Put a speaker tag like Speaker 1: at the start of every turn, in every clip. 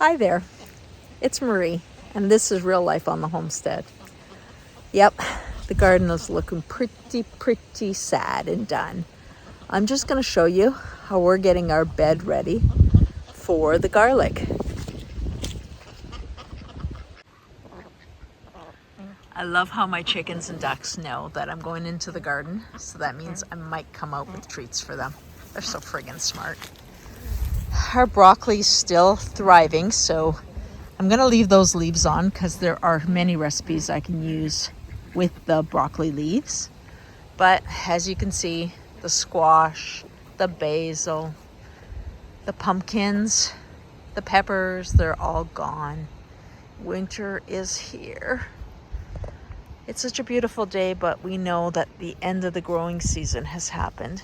Speaker 1: Hi there, it's Marie, and this is real life on the homestead. Yep, the garden is looking pretty sad and done. I'm just going to show you how we're getting our bed ready for the garlic. I love how my chickens and ducks know that I'm going into the garden, so that means I might come out with treats for them. They're so friggin' smart. Our broccoli's still thriving, so I'm gonna leave those leaves on because there are many recipes I can use with the broccoli leaves. But as you can see, the squash, the basil, the pumpkins, the peppers, they're all gone. Winter is here. It's such a beautiful day, but we know that the end of the growing season has happened.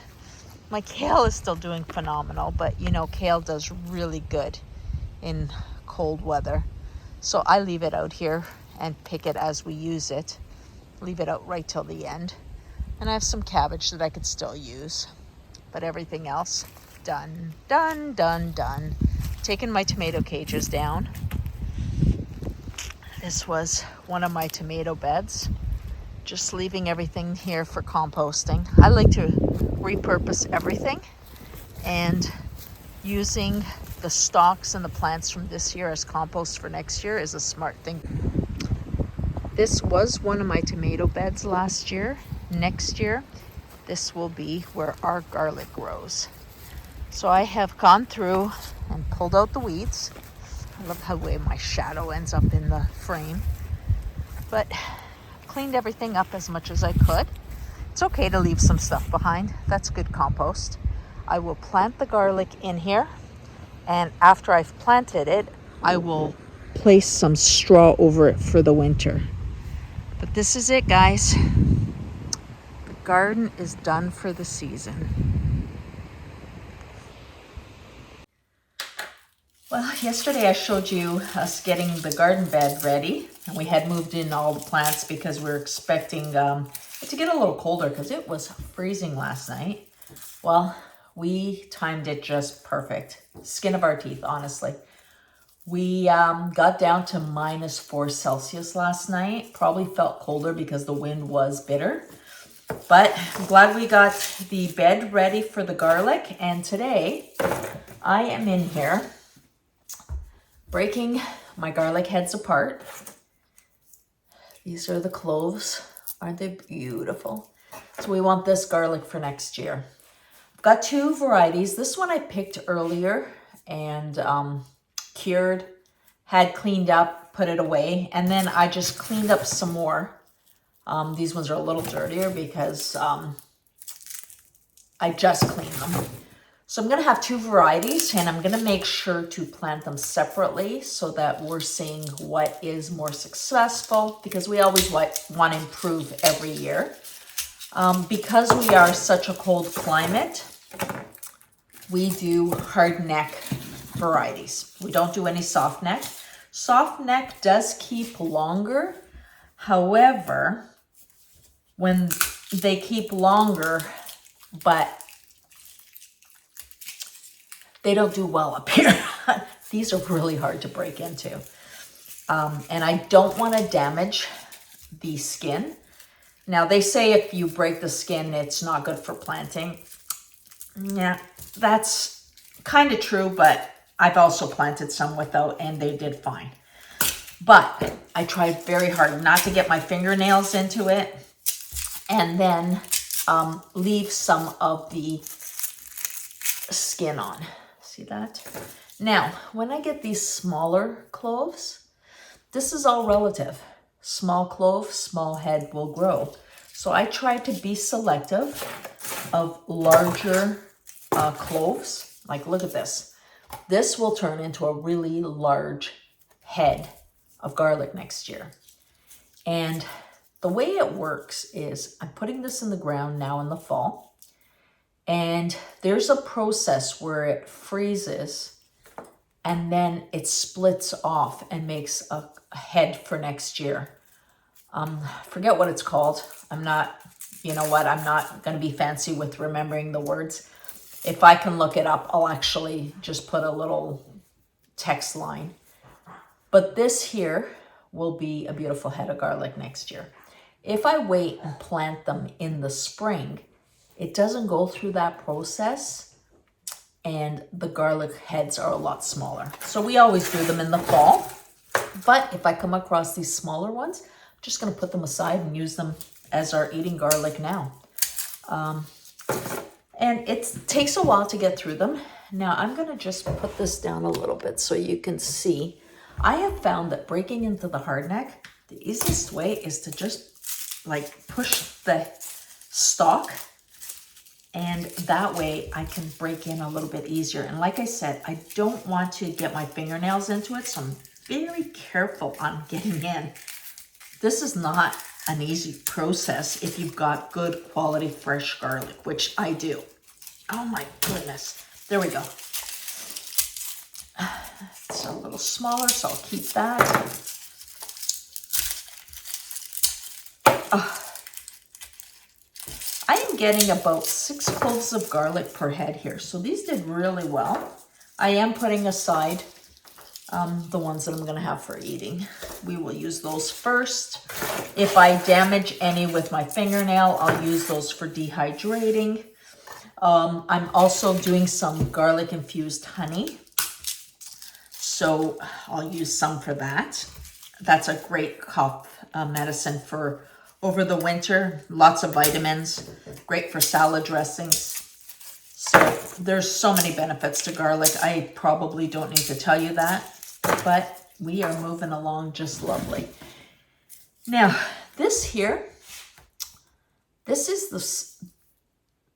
Speaker 1: My kale is still doing phenomenal, but you know, kale does really good in cold weather. So I leave it out here and pick it as we use it. Leave it out right till the end. And I have some cabbage that I could still use. But everything else, done. Taking my tomato cages down. This was one of my tomato beds. Just leaving everything here for composting. I like to repurpose everything, and using the stalks and the plants from this year as compost for next year is a smart thing. This was one of my tomato beds last year. Next year, this will be where our garlic grows. So I have gone through and pulled out the weeds. I love how the way my shadow ends up in the frame. But cleaned everything up as much as I could. It's okay to leave some stuff behind. That's good compost. I will plant the garlic in here, and after I've planted it, I will place some straw over it for the winter. But this is it, guys. The garden is done for the season. Well, yesterday I showed you us getting the garden bed ready, and we had moved in all the plants because we were expecting it to get a little colder because it was freezing last night. Well, we timed it just perfect. Skin of our teeth, honestly. We got down to -4 Celsius last night. Probably felt colder because the wind was bitter. But I'm glad we got the bed ready for the garlic. And today I am in here breaking my garlic heads apart. These are the cloves. Aren't they beautiful? So we want this garlic for next year. I've got two varieties. This one I picked earlier and cured, had cleaned up, put it away, and then I just cleaned up some more. These ones are a little dirtier because I just cleaned them. So I'm going to have two varieties, and I'm going to make sure to plant them separately so that we're seeing what is more successful, because we always want to improve every year. Because we are such a cold climate, we do hard neck varieties. We don't do any soft neck. Soft neck does keep longer. However, when they keep longer, but they don't do well up here. These are really hard to break into. And I don't want to damage the skin. Now, they say if you break the skin, it's not good for planting. Yeah, that's kind of true, but I've also planted some without, and they did fine. But I tried very hard not to get my fingernails into it, and then leave some of the skin on. See that? Now, when I get these smaller cloves, this is all relative. Small clove, small head will grow. So I try to be selective of larger cloves. Like, look at this. This will turn into a really large head of garlic next year. And the way it works is I'm putting this in the ground now in the fall. And there's a process where it freezes and then it splits off and makes a head for next year. Forget what it's called. I'm not, you know what, I'm not going to be fancy with remembering the words. If I can look it up, I'll actually just put a little text line. But this here will be a beautiful head of garlic next year. If I wait and plant them in the spring, it doesn't go through that process and the garlic heads are a lot smaller. So we always do them in the fall. But if I come across these smaller ones, I'm just gonna put them aside and use them as our eating garlic now. And it takes a while to get through them. Now I'm gonna just put this down a little bit so you can see. I have found that breaking into the hardneck, the easiest way is to just like push the stalk, and that way I can break in a little bit easier. And like I said, I don't want to get my fingernails into it, so I'm very careful on getting in. This is not an easy process if you've got good quality fresh garlic, which I do. Oh my goodness. There we go. It's a little smaller, so I'll keep that. I am getting about 6 cloves of garlic per head here, so these did really well. I am putting aside the ones that I'm going to have for eating. We will use those first. If I damage any with my fingernail, I'll use those for dehydrating. I'm also doing some garlic infused honey, so I'll use some for that. That's a great cough medicine for over the winter. Lots of vitamins, great for salad dressings. So there's so many benefits to garlic. I probably don't need to tell you that, but we are moving along just lovely. Now, this here, this is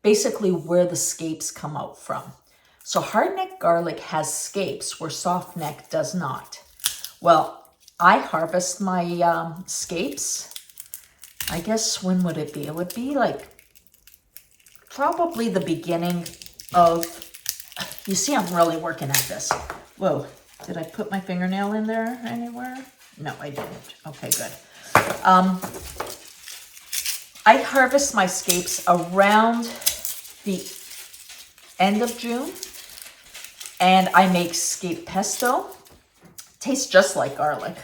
Speaker 1: basically where the scapes come out from. So hardneck garlic has scapes where softneck does not. Well, I harvest my scapes, I guess, when would it be? It would be like probably the beginning of, you see I'm really working at this. Whoa, did I put my fingernail in there anywhere? No, I didn't. Okay, good. I harvest my scapes around the end of June, and I make scape pesto. Tastes just like garlic.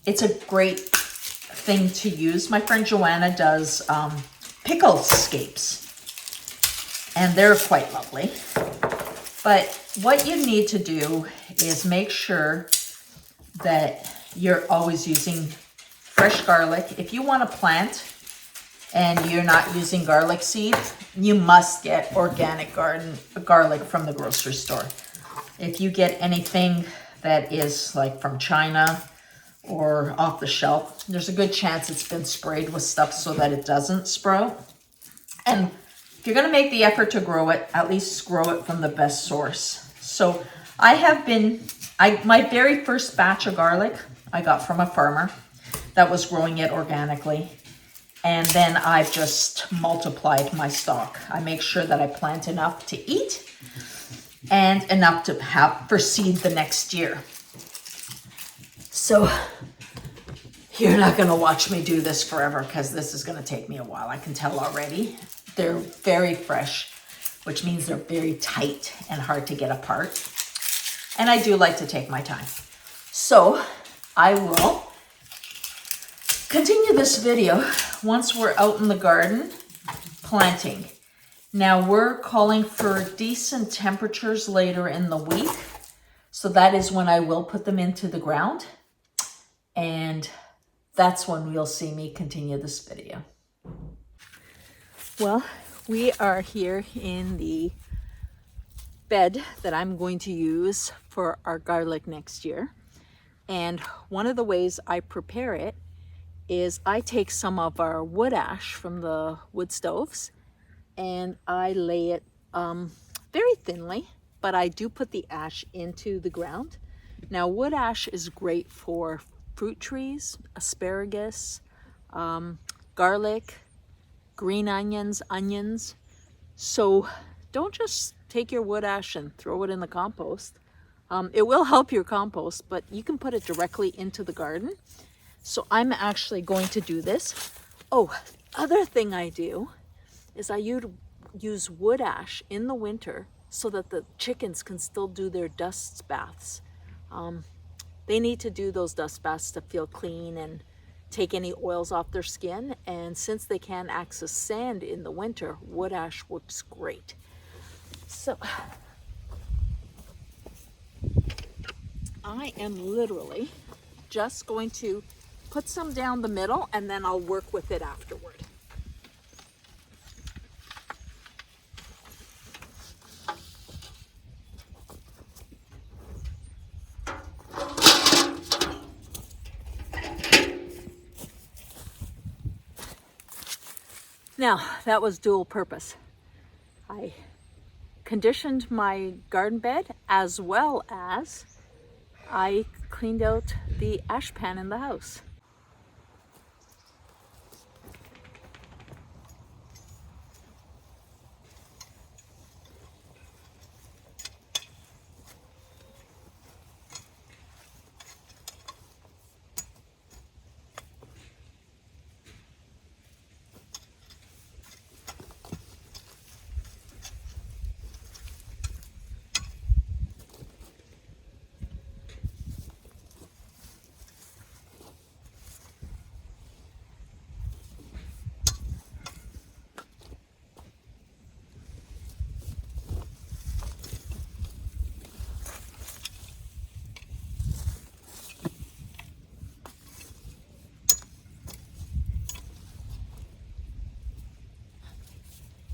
Speaker 1: It's a great thing to use. My friend Joanna does pickled scapes, and they're quite lovely. But what you need to do is make sure that you're always using fresh garlic. If you want to plant and you're not using garlic seed, you must get organic garlic from the grocery store. If you get anything that is like from China or off the shelf, there's a good chance it's been sprayed with stuff so that it doesn't sprout. And if you're going to make the effort to grow it, at least grow it from the best source. So I have been, my very first batch of garlic I got from a farmer that was growing it organically. And then I've just multiplied my stock. I make sure that I plant enough to eat and enough to have for seed the next year. So you're not going to watch me do this forever because this is going to take me a while. I can tell already. They're very fresh, which means they're very tight and hard to get apart. And I do like to take my time. So I will continue this video once we're out in the garden planting. Now we're calling for decent temperatures later in the week. So that is when I will put them into the ground. And that's when you'll see me continue this video. Well, we are here in the bed that I'm going to use for our garlic next year. And one of the ways I prepare it is I take some of our wood ash from the wood stoves and I lay it very thinly, but I do put the ash into the ground. Now, wood ash is great for fruit trees, asparagus, garlic, green onions. So don't just take your wood ash and throw it in the compost. It will help your compost, but you can put it directly into the garden. So I'm actually going to do this. Oh, the other thing I do is I use wood ash in the winter so that the chickens can still do their dust baths. They need to do those dust baths to feel clean and take any oils off their skin. And since they can't access sand in the winter, wood ash works great. So I am literally just going to put some down the middle and then I'll work with it afterward. Now, that was dual purpose. I conditioned my garden bed as well as I cleaned out the ash pan in the house.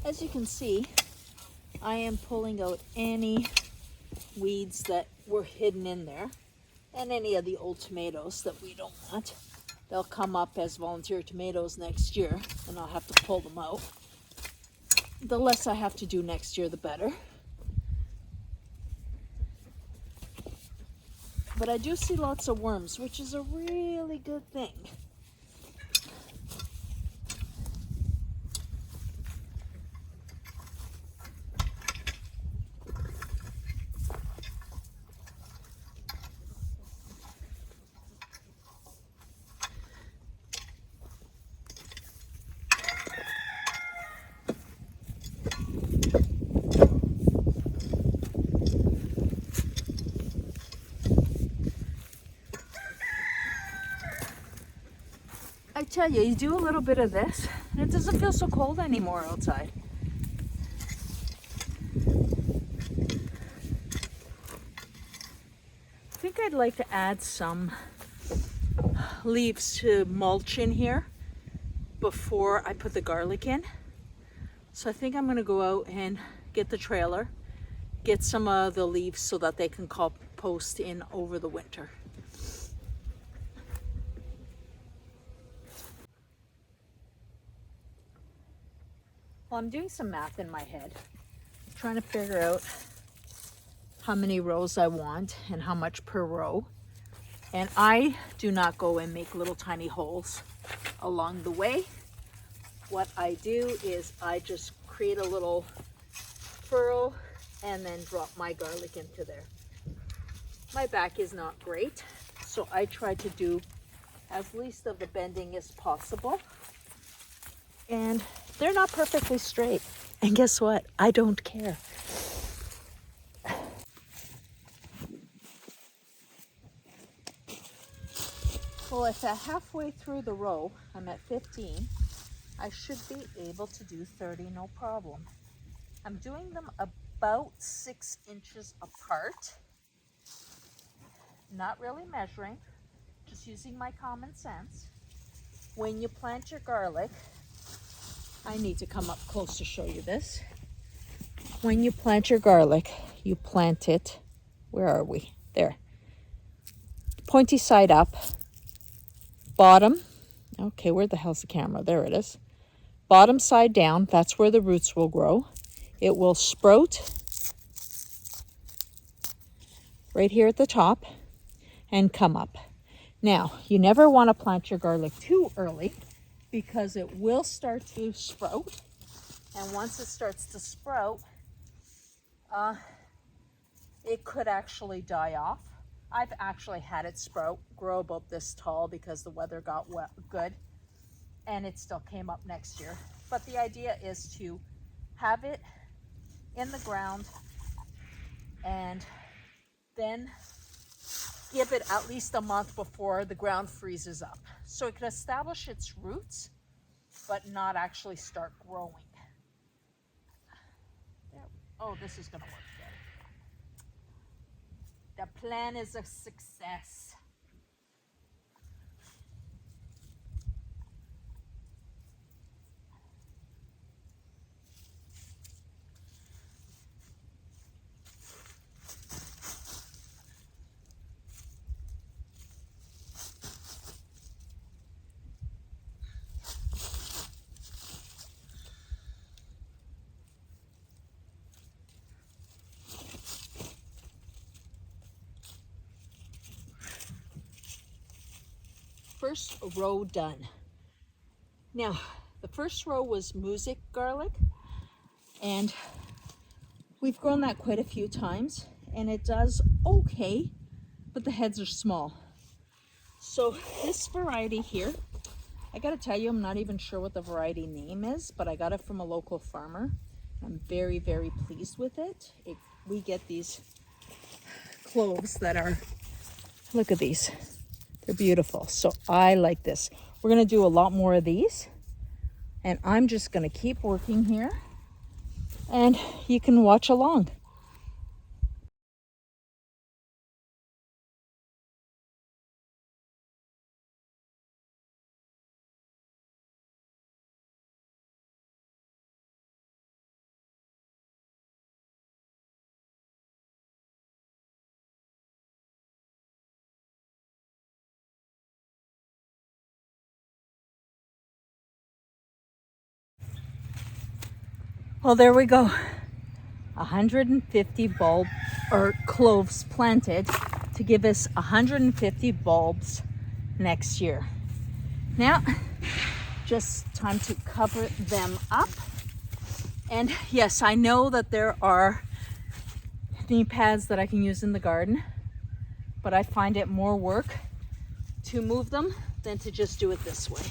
Speaker 1: As you can see, I am pulling out any weeds that were hidden in there and any of the old tomatoes that we don't want. They'll come up as volunteer tomatoes next year and I'll have to pull them out. The less I have to do next year, the better. But I do see lots of worms, which is a really good thing. I tell you, you do a little bit of this, and it doesn't feel so cold anymore outside. I think I'd like to add some leaves to mulch in here before I put the garlic in. So I think I'm going to go out and get the trailer, get some of the leaves so that they can compost in over the winter. Well, I'm doing some math in my head, trying to figure out how many rows I want and how much per row. And I do not go and make little tiny holes along the way. What I do is I just create a little furrow and then drop my garlic into there. My back is not great, so I try to do as least of the bending as possible. And they're not perfectly straight. And guess what? I don't care. Well, if at halfway through the row, I'm at 15, I should be able to do 30, no problem. I'm doing them about 6 inches apart. Not really measuring, just using my common sense. When you plant your garlic, I need to come up close to show you this. When you plant your garlic, you plant it, where are we? There. Pointy side up, bottom, okay, where the hell's the camera? There it is. Bottom side down, that's where the roots will grow. It will sprout right here at the top and come up. Now, you never want to plant your garlic too early because it will start to sprout. And once it starts to sprout, it could actually die off. I've actually had it grow about this tall because the weather got good and it still came up next year. But the idea is to have it in the ground and then give it at least a month before the ground freezes up, so it can establish its roots, but not actually start growing. Oh, this is gonna work good. The plan is a success. First row done. Now, the first row was music garlic, and we've grown that quite a few times, and it does okay, but the heads are small. So this variety here, I gotta tell you, I'm not even sure what the variety name is, but I got it from a local farmer. I'm very, very pleased with it. We get these cloves that are, look at these. They're beautiful. So I like this. We're gonna do a lot more of these, and I'm just gonna keep working here, and you can watch along. Well, there we go. 150 bulb or cloves planted to give us 150 bulbs next year. Now, just time to cover them up. And yes, I know that there are knee pads that I can use in the garden, but I find it more work to move them than to just do it this way.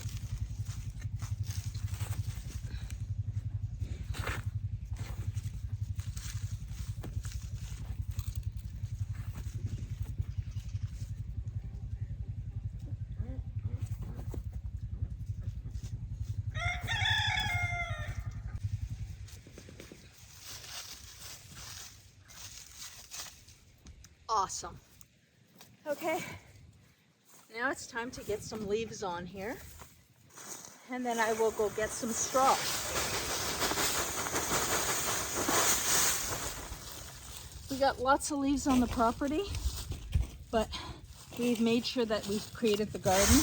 Speaker 1: Awesome. Okay, now it's time to get some leaves on here, and then I will go get some straw. We got lots of leaves on the property, but we've made sure that we've created the garden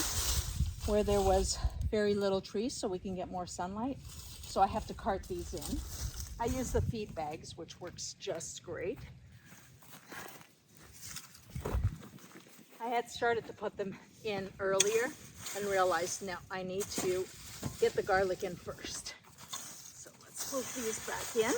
Speaker 1: where there was very little trees so we can get more sunlight. So I have to cart these in. I use the feed bags, which works just great. I had started to put them in earlier and realized now I need to get the garlic in first. So let's move these back in.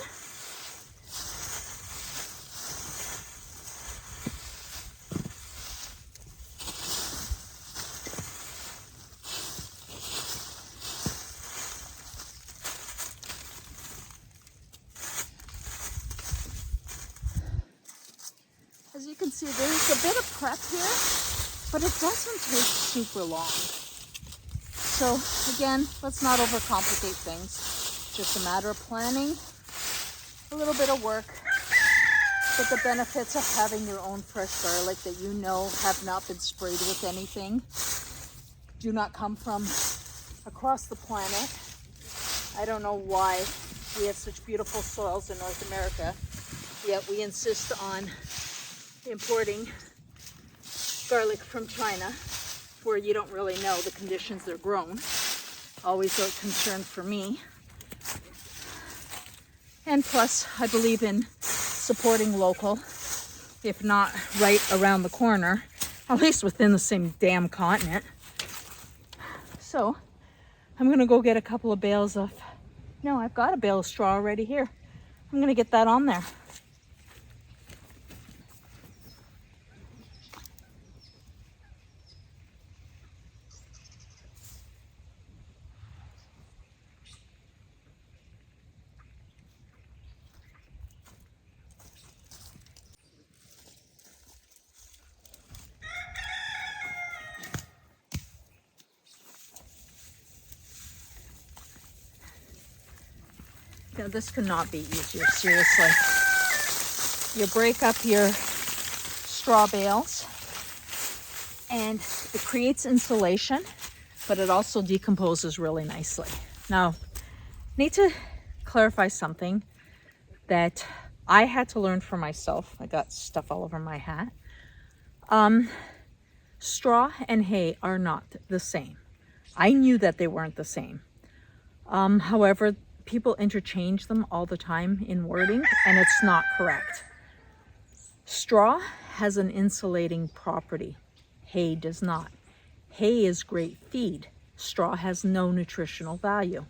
Speaker 1: As you can see, there's a bit of prep here, but it doesn't take super long. So again, let's not overcomplicate things. Just a matter of planning, a little bit of work, but the benefits of having your own fresh garlic that you know have not been sprayed with anything, do not come from across the planet. I don't know why we have such beautiful soils in North America, yet we insist on importing garlic from China, where you don't really know the conditions they're grown. Always a concern for me. And plus, I believe in supporting local, if not right around the corner, at least within the same damn continent. So I'm gonna go get a couple of bales of, no, I've got a bale of straw already here. I'm gonna get that on there. this could not be easier, seriously. You break up your straw bales and it creates insulation, but it also decomposes really nicely. Now, need to clarify something that I had to learn for myself. I got stuff all over my hat. Straw and hay are not the same. I knew that they weren't the same. However, people interchange them all the time in wording, and it's not correct. Straw has an insulating property. Hay does not. Hay is great feed. Straw has no nutritional value.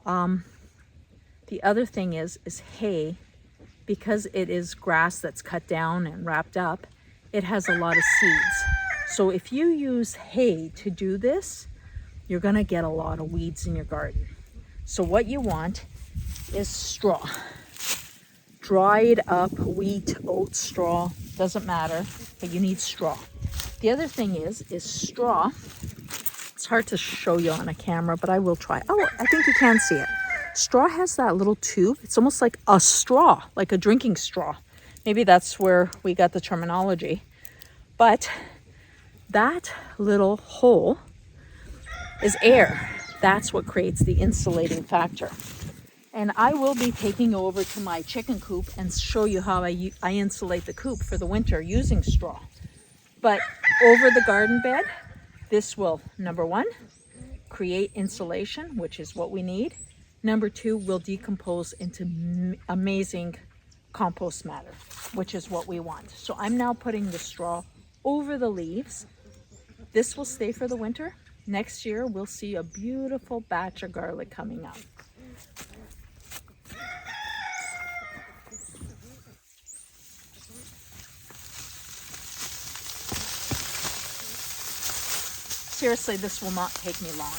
Speaker 1: The other thing is hay, because it is grass that's cut down and wrapped up, it has a lot of seeds. So if you use hay to do this, you're gonna get a lot of weeds in your garden. So what you want is straw. Dried up wheat, oat straw, doesn't matter, but you need straw. The other thing is straw. It's hard to show you on a camera, but I will try. Oh, I think you can see it. Straw has that little tube. It's almost like a straw, like a drinking straw. Maybe that's where we got the terminology. But that little hole is air. That's what creates the insulating factor. And I will be taking over to my chicken coop and show you how I insulate the coop for the winter using straw. But over the garden bed, this will, number one, create insulation, which is what we need. Number two, will decompose into amazing compost matter, which is what we want. So I'm now putting the straw over the leaves. This will stay for the winter. Next year, we'll see a beautiful batch of garlic coming up. Seriously, this will not take me long.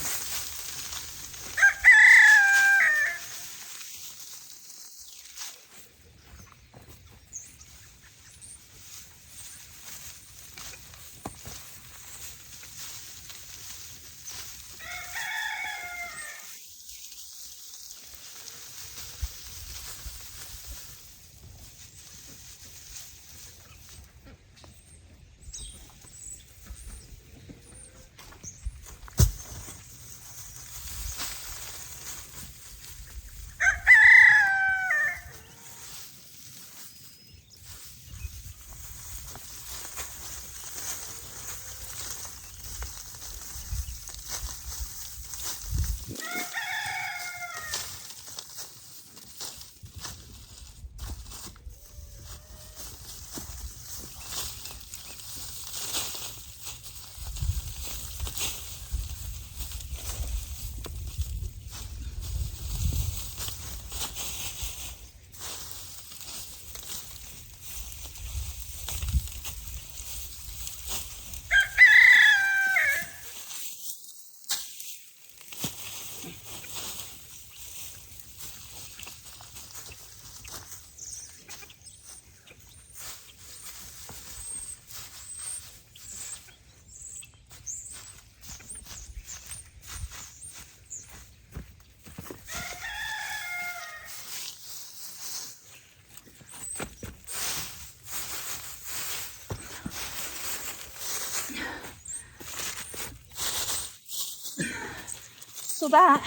Speaker 1: So that,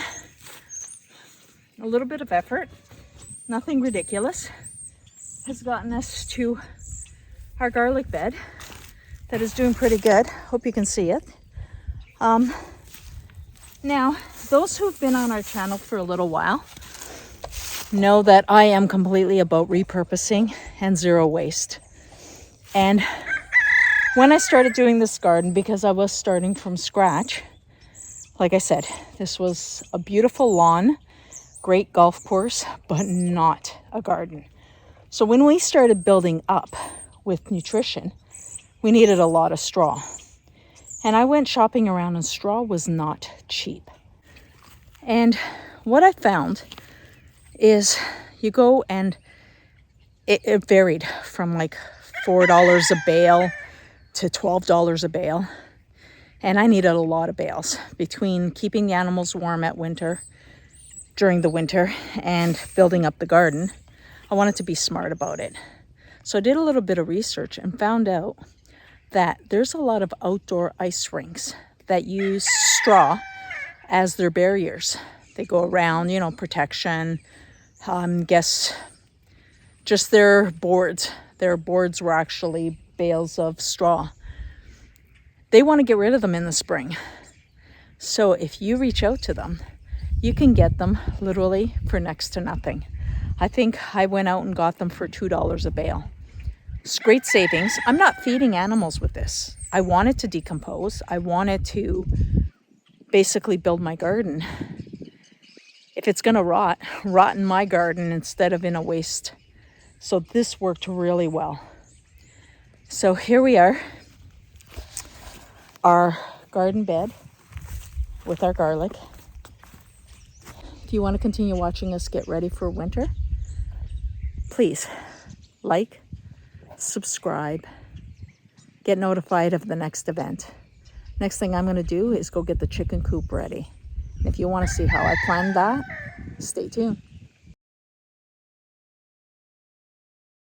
Speaker 1: a little bit of effort, nothing ridiculous, has gotten us to our garlic bed that is doing pretty good. Hope you can see it. Now, those who've been on our channel for a little while know that I am completely about repurposing and zero waste. And when I started doing this garden, because I was starting from scratch, like I said, this was a beautiful lawn, great golf course, but not a garden. So when we started building up with nutrition, we needed a lot of straw. And I went shopping around and straw was not cheap. And what I found is you go and it varied from like $4 a bale to $12 a bale. And I needed a lot of bales between keeping the animals warm at winter
Speaker 2: during the winter and building up the garden, I wanted to be smart about it. So I did a little bit of research and found out that there's a lot of outdoor ice rinks that use straw as their barriers. They go around, you know, protection. Guess just their boards. Their boards were actually bales of straw. They want to get rid of them in the spring. So if you reach out to them, you can get them literally for next to nothing. I think I went out and got them for $2 a bale. It's great savings. I'm not feeding animals with this. I want it to decompose. I want it to basically build my garden. If it's going to rot in my garden instead of in a waste. So this worked really well. So here we are, our garden bed with our garlic. If you want to continue watching us get ready for winter, please like, subscribe, get notified of the next event. Next thing I'm going to do is go get the chicken coop ready. And if you want to see how I planned that, stay tuned.